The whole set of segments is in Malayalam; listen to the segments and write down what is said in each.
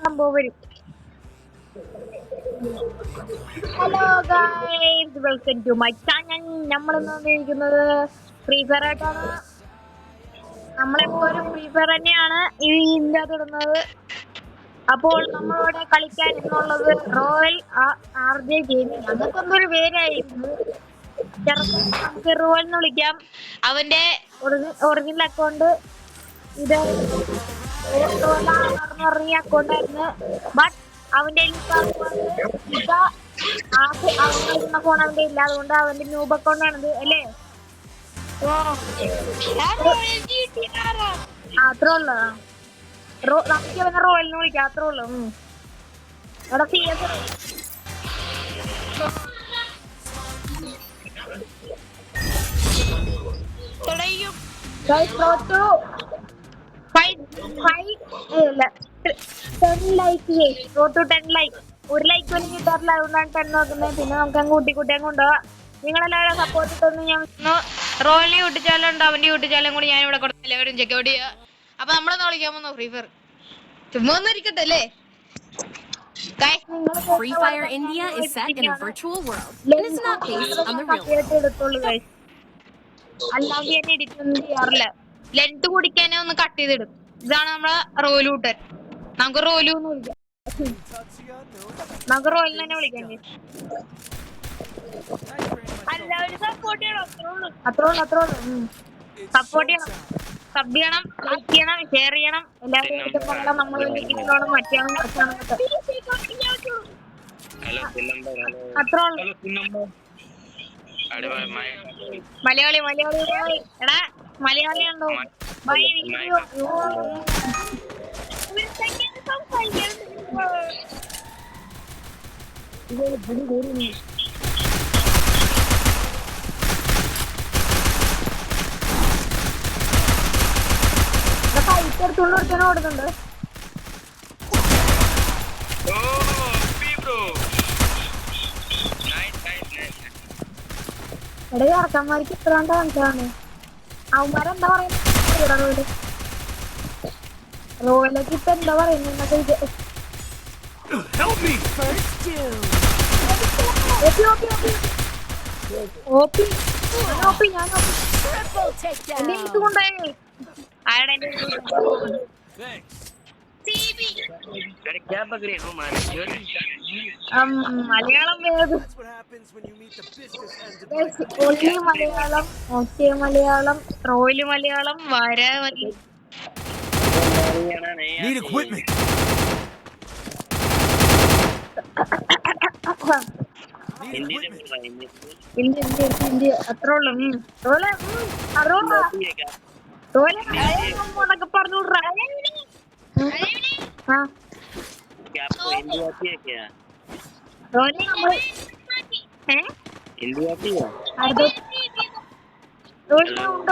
സംഭവം വരും. Hello guys, welcome to my channel. നമ്മളിന്ന് വന്നിരിക്കുന്നത് ഫ്രീ ഫയർ ആയിട്ടാണ്. നമ്മളെപ്പോഴും ഫ്രീ ഫയർ തന്നെയാണ് ഇതിൻ്റെ ഇടുന്നത്. അപ്പോൾ നമ്മളോട് കളിക്കാൻ എന്നുള്ളത് റോയൽ RJ ഗെയിമിംഗ്. അങ്ങനത്തെ എന്തൊരു പേരായിരുന്നു. നമുക്ക് റോയൽ എന്ന് വിളിക്കാം. അവന്റെ ഒറിജിനൽ അക്കൗണ്ട് ഇത് പറഞ്ഞ അക്കൗണ്ട് ആയിരുന്നു. ബട്ട് അവന്റെ ഫോൺ അവന്റെ ഇല്ല, അതുകൊണ്ട് അവന്റെ ന്യൂബ് അക്കൗണ്ട് ആണിത് അല്ലേ? അത്രേ ഉള്ളു. നമുക്ക് അവനെ റോയലിന് വിളിക്കാം, അത്രേ ഉള്ളു. അവിടെ CS ഒരു ലൈക്ക് പോലും കിട്ടാറില്ല, അതുകൊണ്ടാണ് 10 നോക്കുന്നത്. പിന്നെ നമുക്ക് അങ്ങ് കൂട്ടി അങ്ങ് കൊണ്ടുപോവാം. നിങ്ങളെല്ലാവരും സപ്പോർട്ട് ഇട്ടെന്ന് ഞാൻ റോയലിന് യൂട്യൂബ് ഉണ്ട്, അവന്റെ യൂട്യൂബ് ചാനലും കൂടി ഞാൻ ഇവിടെ കൊടുത്ത് എല്ലാവരും ചെക്കൗട്ട് ചെയ്യുക. അപ്പൊ നമ്മളൊന്ന് കളിക്കാൻ പോകുന്നു ഫ്രീ ഫയർ. ചുമ്മാ ഒന്നും ഇരിക്കട്ടെ അല്ലേ? Free Fire India is set in a virtual world. It is not based on the real world. അല്ലാതെ ഞാൻ എഡിറ്റ് ഒന്നും ചെയ്യാറില്ല. ലെൻത്ത് കുടിക്കാനെ ഒന്ന് കട്ട് ചെയ്തിടും. ഇതാണ് നമ്മളെ റോയൽ കൂട്ടൻ. നമുക്ക് റോലു എന്ന് വിളിക്കാം. നമുക്ക് റോയലിന് തന്നെ വിളിക്കാം. സപ്പോർട്ട് ചെയ്യണം, അത്രേ ഉള്ളു. സപ്പോർട്ട് ചെയ്യണം, സബ് ചെയ്യണം, ലൈക്ക് ചെയ്യണം, ഷെയർ ചെയ്യണം. എല്ലാവരും നമ്മൾ മറ്റാണ് അത്രേ ഉള്ളു. മലയാളി എടാ, മലയാളി ഉണ്ടോ? എടുത്തോണ്ട് ഒരുത്തനെ ഓടുന്നുണ്ട്. എടേ ഇറക്കന്മാർക്ക് ഇത്ര മനസ്സിലാണ്. അവന്മാരെന്താ പറയുന്നത്? റോയിലേക്ക് ഇപ്പൊ എന്താ പറയുന്നത്? കൊണ്ടായി ആരുടെ മലയാളം മലയാളം റോയില് മലയാളം വര ഇന്ത്യ അത്ര ഉള്ളു. റോലൊക്കെ പറഞ്ഞുവിട്രാ.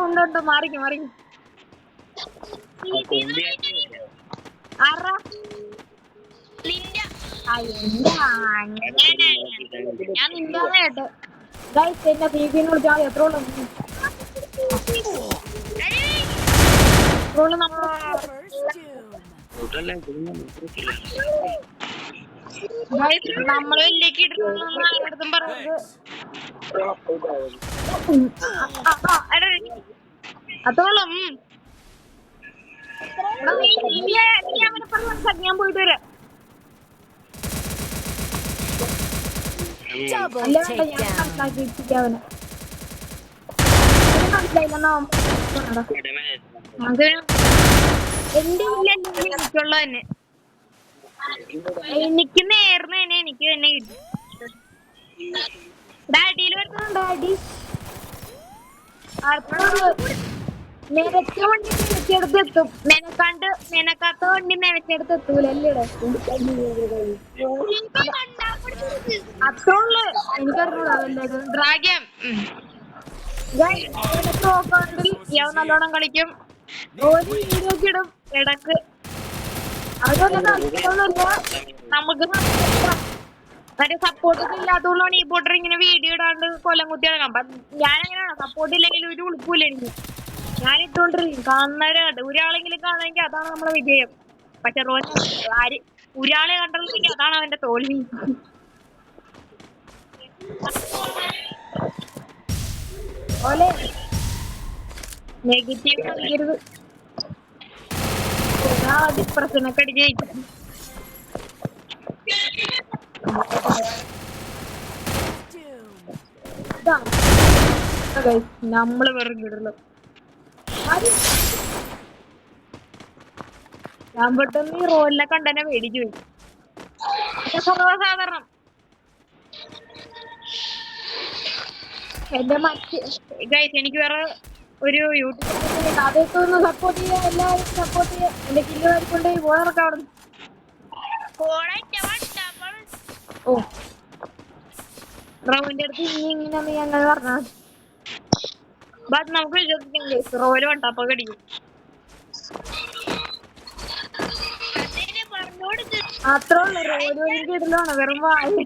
ഉണ്ട് മാറിക്കും. ഞാൻ നിന്റെ കേട്ടോ എന്നെ ഫീഫിന്ന് വിളിച്ചാൽ എത്ര ഉള്ളു. നമ്മള് വലിയേക്ക് ഇടും പറഞ്ഞത് അതോളം. ഞാൻ പോയിട്ട് വരാം. എന്റെ എനിക്കുള്ള തന്നെ എനിക്ക് നേർന്ന് തന്നെ എനിക്ക് തന്നെ കിട്ടി. ഡാഡിയിൽ വരുന്നുണ്ടോ? ഡാഡി നിനക്ക് വണ്ടി നിനക്കെടുത്തെത്തും. നിനക്കാത്ത വണ്ടി നിനക്കെടുത്ത് എത്തൂലല്ലേ? അത്രയുള്ളു എനിക്കറിഞ്ഞൂടാ. ഡ്രാഗൻ നല്ലോണം കളിക്കും. ഒരു വീഡിയോക്ക് ഇടും ഇടക്ക്. അതൊന്നുമില്ല, നമുക്ക് മറ്റേ സപ്പോർട്ട് ഇല്ലാത്തതുകൊണ്ടാണ് ഈ പോട്ടർ ഇങ്ങനെ വീഡിയോ ഇടാണ്ട് കൊല്ലം കുത്തി ഇറങ്ങാം. ഞാനെങ്ങനെയാണ് സപ്പോർട്ട് ഇല്ലെങ്കിൽ ഒരു ഉളുപ്പില്ല എനിക്ക്. ഞാൻ ഇട്ടുകൊണ്ടിരിക്കും. കാണുന്നവരെ ഒരാളെങ്കിലും കാണുമെങ്കിൽ അതാണ് നമ്മളെ വിജയം. പക്ഷെ റോയൽ ആര് ഒരാളെ കണ്ടുള്ളെങ്കിൽ അതാണ് അവന്റെ തോൽവി. നെഗറ്റീവ് കളിക്കരുത്. ഡിപ്രഷനൊക്കെ അടിച്ച് ജയിക്കും. നമ്മള് വെറും കിടല്ലോ. ഞാൻ പെട്ടെന്ന് ഈ റോലിനെ കണ്ടനെ പേടിച്ചു പോയി. സർവ്വസാധാരണം എന്റെ ഗൈസ് എനിക്ക് വേറെ ഒരു യൂട്യൂബ് അതൊക്കെ ഒന്ന് സപ്പോർട്ട് ചെയ്യാ, എല്ലാവരും സപ്പോർട്ട് ചെയ്യാ. എന്റെ കില്ല് വരിക്കൊണ്ട് പോയറൊക്കെ അവിടെ. ഓ റോവിന്റെ അടുത്ത് ഇനി ഇങ്ങനെയാണ് ഞങ്ങൾ പറഞ്ഞത്. ബട്ട് നമുക്ക് വിശ്വസിക്കാം ഗൈസ്, റോയില് വണ്ടാപ്പൊക്കെ അടിക്കും. അത്രേ ഉള്ളു. റോയില് കിടലാണ് വെറും വായി.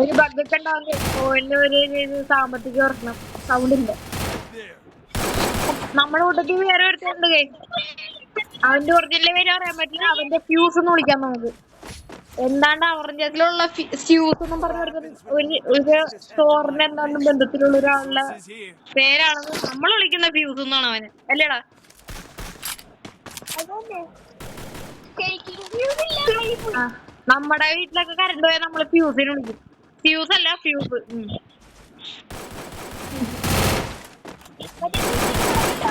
ഒരു ബഗ്ഗൊക്കെ ഉണ്ടാവും റോയിലിന് ഒരു സാമ്പത്തിക പ്രശ്നം. സൗണ്ട് ഇല്ല. നമ്മുടെ കൂട്ടത്തിൽ വേറെ ഒരുത്തുണ്ട് ഗൈസ്. അവന്റെ ഒറിജിനൽ പേര് അറിയാൻ പറ്റില്ല. അവന്റെ ഫ്യൂസ് എന്ന് വിളിക്കാം നമുക്ക്. എന്താണ്ട് അവറിലുള്ള ഫ്യൂസ് എന്നും പറഞ്ഞു ഒരു സ്റ്റോറിന് എന്താണ്ടും ബന്ധത്തിലുള്ള ഒരാളുടെ പേരാണെന്ന് നമ്മൾ വിളിക്കുന്ന ഫ്യൂസ് എന്നാണ് അവന്. അല്ലേടാ? നമ്മുടെ വീട്ടിലൊക്കെ കറണ്ട് പോയാൽ നമ്മള് ഫ്യൂസിന് വിളിക്കും. ഫ്യൂസ് അല്ല ഫ്യൂസ്.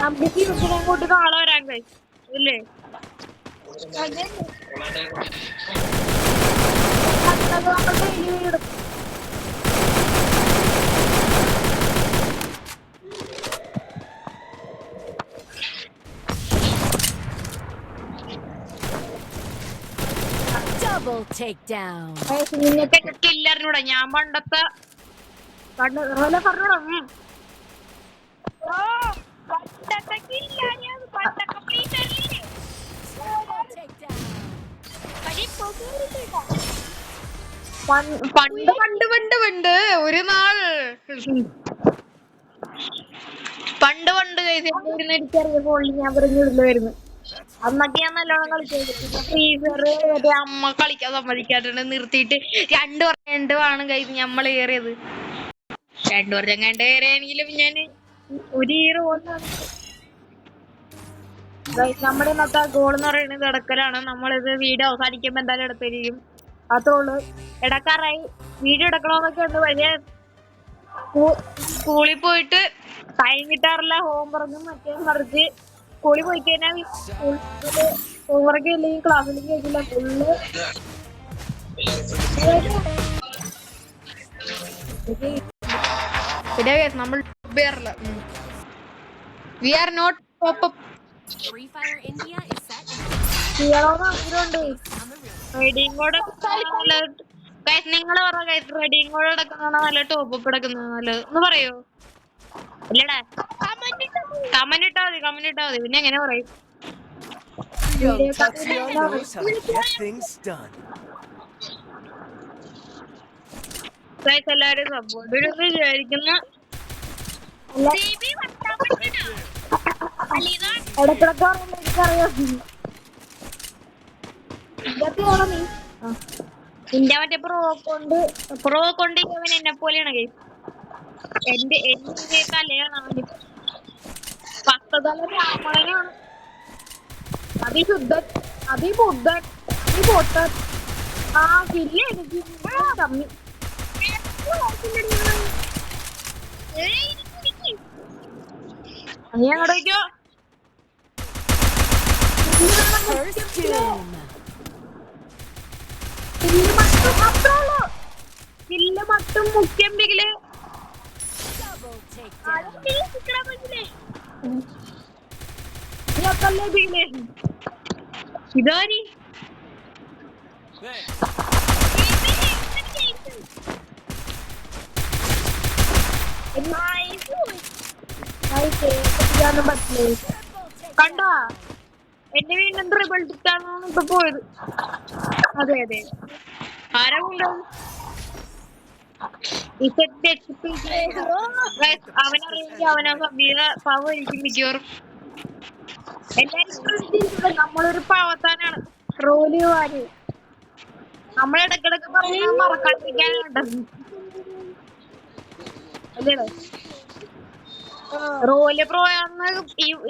നമുക്ക് ഫ്യൂസിനെ കൂട്ടി നാളെ വരാൻ കഴിയും ഇല്ലേ? Double takedown. കില്ലറിനൂടെ ഞാൻ പണ്ടത്തെ പറഞ്ഞൂടാ. പണ്ട് ഒരു നാൾ പണ്ട് എനിക്കറിയപ്പോൾ ഞാൻ പറഞ്ഞിരുന്നു. അന്നൊക്കെ ഞാൻ നല്ലോണം കളിച്ചു. ഫ്രീ ഫയർ അമ്മ കളിക്കാൻ സമ്മതിക്കാണ്ട് നിർത്തിയിട്ട് 2 വർഷം കഴിച്ച് നമ്മൾ കയറിയത്. 2 വർഷം കണ്ട് കയറിയാണെങ്കിലും ഞാൻ ഒരു നമ്മുടെ ഇന്നത്തെ ഗോൾ എന്ന് പറയുന്നത് കിടക്കലാണ്. നമ്മളിത് വീഡിയോ അവസാനിക്കുമ്പോ എന്തായാലും എടുത്തിരിക്കും. അത്രയുള്ളൂ. ഇടക്കാറായി വീഡിയോ എടുക്കണമെന്നൊക്കെ ഉണ്ട്. പക്ഷേ സ്കൂളിൽ പോയിട്ട് ടൈം കിട്ടാറില്ല. ഹോംവർക്കും മറ്റേ മറിച്ച് സ്കൂളിൽ പോയി കഴിഞ്ഞാൽ ഹോംവർക്ക് ഇല്ലെങ്കിൽ ക്ലാസ്സിലേക്ക് കഴിക്കില്ല. ഫുള്ള് നമ്മൾ we are not Free Fire India is set. നിങ്ങൾ പറ റെഡിയും കൂടെ എടുക്കുന്നതാണോ നല്ല ടോപ്പ് എടുക്കുന്നതാണോ നല്ലത് എന്ന് പറയോ? ഇല്ലടാ, കമന്റ് ഇട്ടാ മതി. പിന്നെ എങ്ങനെ പറയും? എല്ലാരും സപ്പോർട്ട് വിചാരിക്കുന്ന നിന്റെ മറ്റേ പ്രോ കൊണ്ട് അവൻ എന്നെ പോലെയാണ് ഗൈസ്. എന്റെ കലയാണ് അവന്. 10 തല ബ്രാഹ്മണനാണ്. അതിശുദ്ധൻ, അതിബുദ്ധൻ, അതിപൊട്ടൻ. കില്ല എനിക്ക് കമ്മി. നീ അങ്ങോട്ട് വയ്ക്കോ. കില്ല മട്ടും മുഖ്യമ്പില് ഇതാരി കണ്ടോ? എന്റെ വീണ്ടും റിബിൾട്ടാണ് ഇപ്പൊ പോയത്. അതെ ആരാ കൊണ്ടുപോകും? അവനറിയെങ്കിൽ അവനാ സഭ്യത പവരിക്കും മിക്കവാറും. എല്ലാരും നമ്മളൊരു പാവത്താനാണ് റോല് വാര്. നമ്മളിടക്കിടക്ക് പറഞ്ഞ മറക്കാണ്ടിരിക്കാനുണ്ട് അല്ലേടോ. റോല് പ്രോയാന്ന്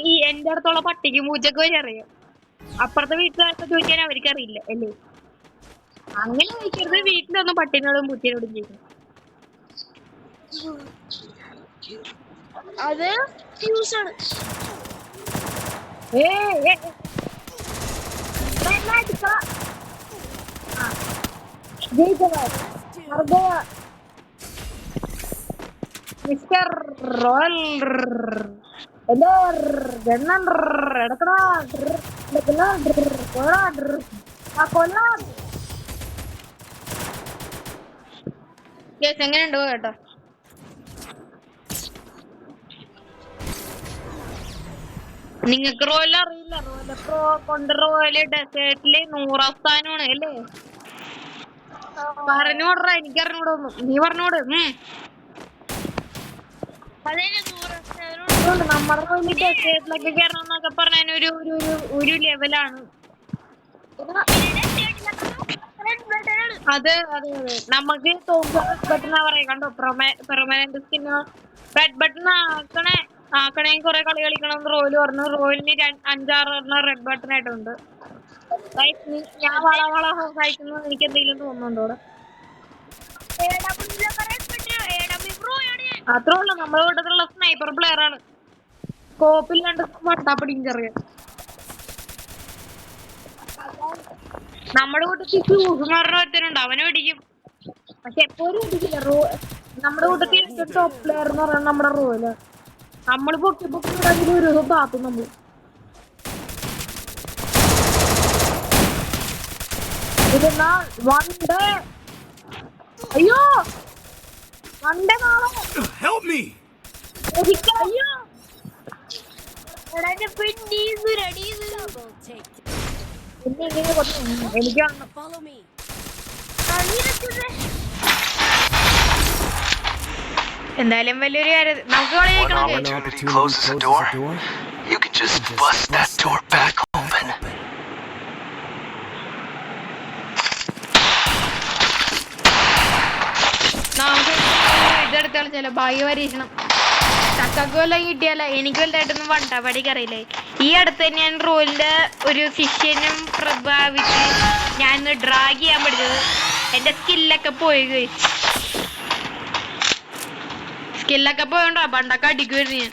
ഈ എന്റെ അടുത്തുള്ള പട്ടിക്ക് പൂച്ചക്ക് വരെ അറിയാം. അപ്പുറത്തെ വീട്ടുകാർക്ക് ചോദിക്കാൻ അവർക്ക് അറിയില്ല അല്ലേ. അങ്ങനെ ചോദിക്കരുത്. വീട്ടിലൊന്നും പട്ടിനോടും പൂച്ചയോടും ചോദിക്കും. അത് ഫ്യൂസാണ്. മിസ്റ്റർ റോയൽ എടക്കടാ എങ്ങനെയുണ്ടോ കേട്ടോ. നിങ്ങക്ക് റോയൽ അറിയില്ല. റോയൽ പ്രോ കൊണ്ട് റോയല് ഡെസേർട്ടില് 100ാം സ്ഥാനമാണ് അല്ലേ. പറഞ്ഞു കൊടുറ. എനിക്ക് അറിഞ്ഞൂടൊന്നും. നീ പറഞ്ഞോട്. നമ്മുടെ റോയില് ഡെസേർട്ടിലൊക്കെ കയറണം എന്നൊക്കെ പറഞ്ഞ ഒരു ലെവലാണ്. അതെ അതെ അതെ. നമുക്ക് റെഡ് ബട്ടൺ പറയാം കണ്ടോ. പെർമനന്റ് സ്കിന്നോ റെഡ് ബട്ടൺ ആക്കണമെങ്കിൽ കുറെ കളി കളിക്കണം എന്ന് റോയില് പറഞ്ഞു. റോയിലിന് 5-6 റെഡ് ബട്ടൺ ആയിട്ടുണ്ട്. ഞാൻ വള സഹായിക്കുന്നത് എനിക്ക് എന്തെങ്കിലും തോന്നുന്നുണ്ടോ? അത്രേ ഉള്ളു. നമ്മുടെ കൂട്ടത്തിലുള്ള സ്നൈപ്പർ പ്ലെയർ ആണ്. സ്കോപ്പിൽ രണ്ട് വട്ടാപ്പിടിക്കറിയാം. നമ്മുടെ കൂട്ടത്തിൽ ചൂസ് പറഞ്ഞ ഒരുത്തനുണ്ട്. അവനെ പിടിക്കും. പക്ഷെ എപ്പോഴും പിടിക്കില്ല. നമ്മുടെ കൂട്ടത്തിൽ ടോപ്പ് പ്ലെയർ എന്ന് പറയുന്നത് നമ്മുടെ റോയില്. നമ്മള് പൊക്കി ഒരു ദിവസം താത്തും നമ്മള്. ഇതെന്നാ വണ്ടേ. അയ്യോ വണ്ടേ നാളെ അയ്യോ എനിക്ക് എന്തായാലും വലിയൊരു കാര്യം. നമുക്ക് ഇതെടുത്താൽ ചില ഭാഗ്യ പരീക്ഷണം. ചക്കക്ക് വല്ലതും കിട്ടിയാലേ. എനിക്ക് വലുതായിട്ടൊന്നും വണ്ടാപടിക്ക് അറിയില്ലേ. ഈ അടുത്ത് ഞാൻ റോലിന്റെ ഒരു ശിഷ്യനും പ്രഭാവിച്ച് ഞാൻ ഡ്രാഗ് ചെയ്യാൻ പഠിച്ചത്. എന്റെ സ്കില്ലൊക്കെ പോയി. സ്കില്ലൊക്കെ പോയോണ്ടാ പണ്ടൊക്കെ അടിക്കുമായിരുന്നു ഞാൻ.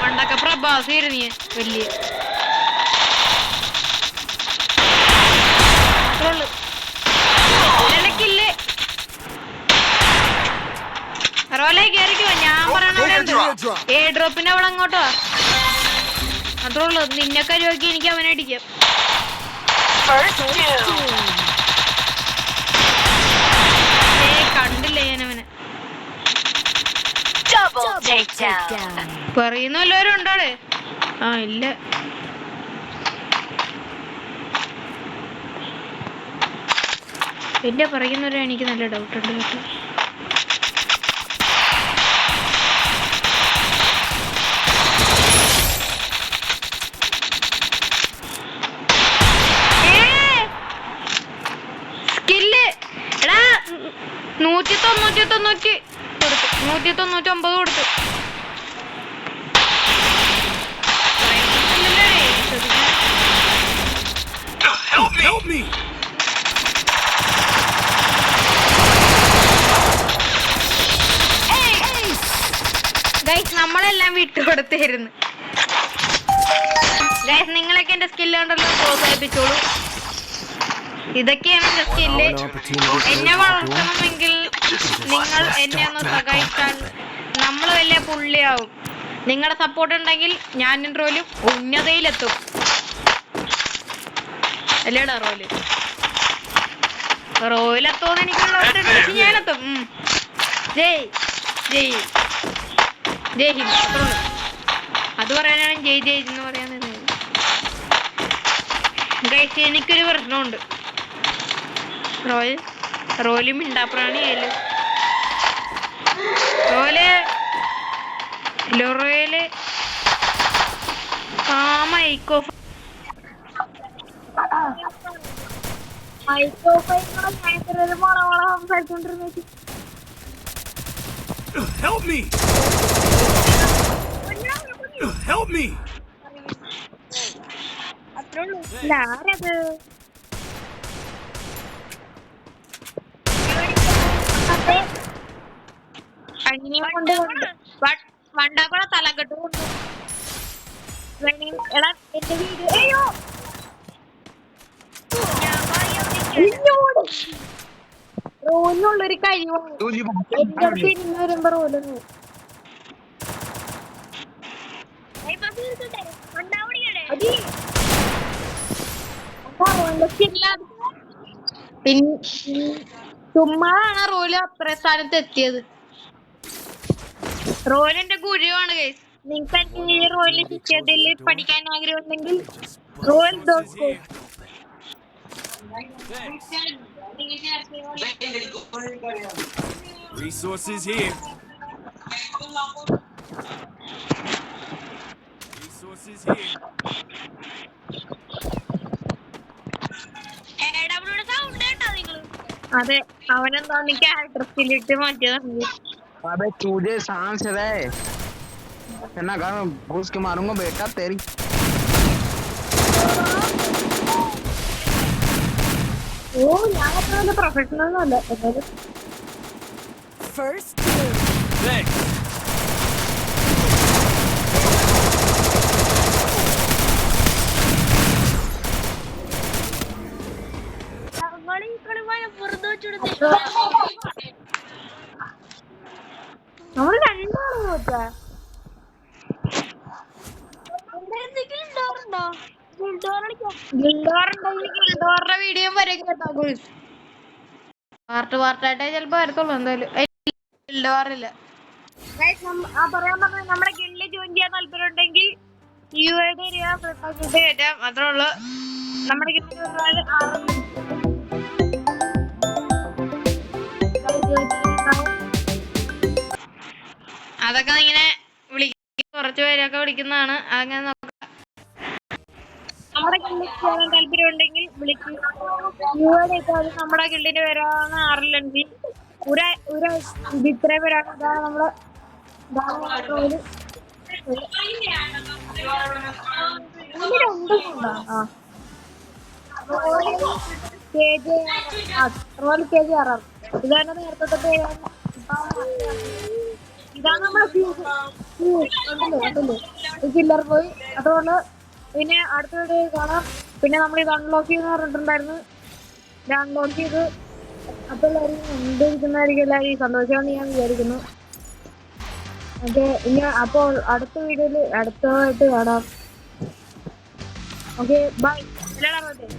പണ്ടൊക്കെ പ്രഭാസിയായിരുന്നു ഞാൻ വലിയ. കില്ല് റോലെ കയറിക്കോ. ഞാൻ പറയണ എ ഡ്രോപ്പിന്റെ അവിടെ അങ്ങോട്ടോ. അത്രേ ഉള്ളു. നിന്നെ കരുവാക്കി എനിക്ക് അവനെ അടിക്കാം. കണ്ടില്ലേ ഞാൻ അവനെ. പറയുന്ന എല്ലാവരും ഉണ്ടാളെ. ഇല്ല എന്റെ പറയുന്നവരെ എനിക്ക് നല്ല ഡൗട്ട് ഉണ്ട് കേട്ടോ. സ്കില്ല് എടാ 199 കൊടുത്തു. 199 കൊടുത്തു. Help me. ഗൈസ് നമ്മളെല്ലാം വിട്ടുകൊടുത്തായിരുന്നു. ഗൈസ് നിങ്ങളൊക്കെ എന്റെ സ്കില്ല് കണ്ടല്ലോ പ്രോത്സാഹിപ്പിച്ചോളൂ. ഇതൊക്കെയാണ് എന്റെ സ്കില്ല്. എന്നെ വളർത്തണമെങ്കിൽ നിങ്ങൾ എന്നെ ഒന്ന് സഹായിച്ചാൽ നമ്മൾ വലിയ പുള്ളിയാവും. നിങ്ങളുടെ സപ്പോർട്ട് ഉണ്ടെങ്കിൽ ഞാനും റോലും ഉന്നതയിലെത്തും. അല്ലേടാ റോയിലെത്തോന്ന് എനിക്കുള്ള ഞാനെത്തും. ജയ് ജയ് ജയ് ഹിന്ദ്. അത് പറയാനാണ് ജയ് ജയ് എന്ന് പറയാൻ. ഗൈസ് എനിക്കൊരു പ്രശ്നമുണ്ട്. റോയിലും മിണ്ടാപ്രാണി ആയാലും റോയില് മൈക്ക് ഓഫ് ഒരു മോളെ സംസാരിച്ചോണ്ടിരുന്നത്. Help me! Help me! ആരത്? അനിയെ കൊണ്ട് വണ്ടാക്കുള തലക്കെട്ട് കൊണ്ട് എടാ എന്റെ വീട് അയ്യോ റോലിനുള്ളൊരു കഴിവാണ്. എന്റെ അടുത്ത് ഇന്ന് വരുമ്പോ റോലൊന്നും ചുമ്മാതാണ് റോല് അത്ര സ്ഥാനത്ത് എത്തിയത്. റോലിന്റെ ഗുരുവാണ് ഗൈസ്. നിങ്ങൾക്ക് ഈ റോയില് ശിക്ഷത്തിൽ പഠിക്കാൻ ആഗ്രഹമുണ്ടെങ്കിൽ royal dose Resources here. Resources here. അതെ അവനെന്താ ക്യാരക്ടർ സ്കില്ലിട്ട് മാറ്റിയതാണ്. अबे तुझे सांस है ना घर में घुस के मारूंगा बेटा तेरी ഓ ഞാൻ അത്ര പ്രൊഫഷണൽ അല്ല. എന്തായാലും First Thanks. നമ്മള് രണ്ടാണ് നോക്കാ. ഗിൽഡോറിന്റെ വീഡിയോ വരെ കേട്ടോ. പാർട്ടായിട്ടേ ചിലപ്പോ വരത്തുള്ളൂ. എന്തായാലും ഗിൽഡോറില്ല. പറയാൻ പറഞ്ഞ നമ്മുടെ ഗിൽഡിൽ ജോയിൻ ചെയ്യാൻ താല്പര്യം ഉണ്ടെങ്കിൽ കയറ്റാം, അത്രേ ഉള്ളൂ. നമ്മുടെ ഗിൽഡിൽ അതൊക്കെ ഇങ്ങനെ കുറച്ച് പേരൊക്കെ വിളിക്കുന്നതാണ്. അങ്ങനെ നോക്കാം. നമ്മുടെ ഗിൽഡിൽ ചേരാൻ താല്പര്യം ഉണ്ടെങ്കിൽ വിളിക്കും. നമ്മുടെ ഗിൽഡിന്റെ പേരാണ് ആറിലഞ്ചി. ഇത്രയും പേരാണ്. ഇതാണ് നമ്മുടെ ഇതാണ് നേരത്തെ പേരാണ്. ഇതാണ് നമ്മുടെ കില്ലർ പോയി. അതുകൊണ്ട് പിന്നെ അടുത്ത വീഡിയോ കാണാം. പിന്നെ നമ്മൾ ഇത് അൺലോക്ക് ചെയ്യുന്ന പറഞ്ഞിട്ടുണ്ടായിരുന്നു. ഇത് അൺലോക്ക് ചെയ്ത് അപ്പോൾ എല്ലാവരും കണ്ടിരിക്കുന്നതായിരിക്കും. എല്ലാവരും സന്തോഷമാണെന്ന് ഞാൻ വിചാരിക്കുന്നു. ഓക്കെ, ഇനി അപ്പോൾ അടുത്ത വീഡിയോയിൽ അടുത്തതായിട്ട് കാണാം. Okay bye. എല്ലാവരും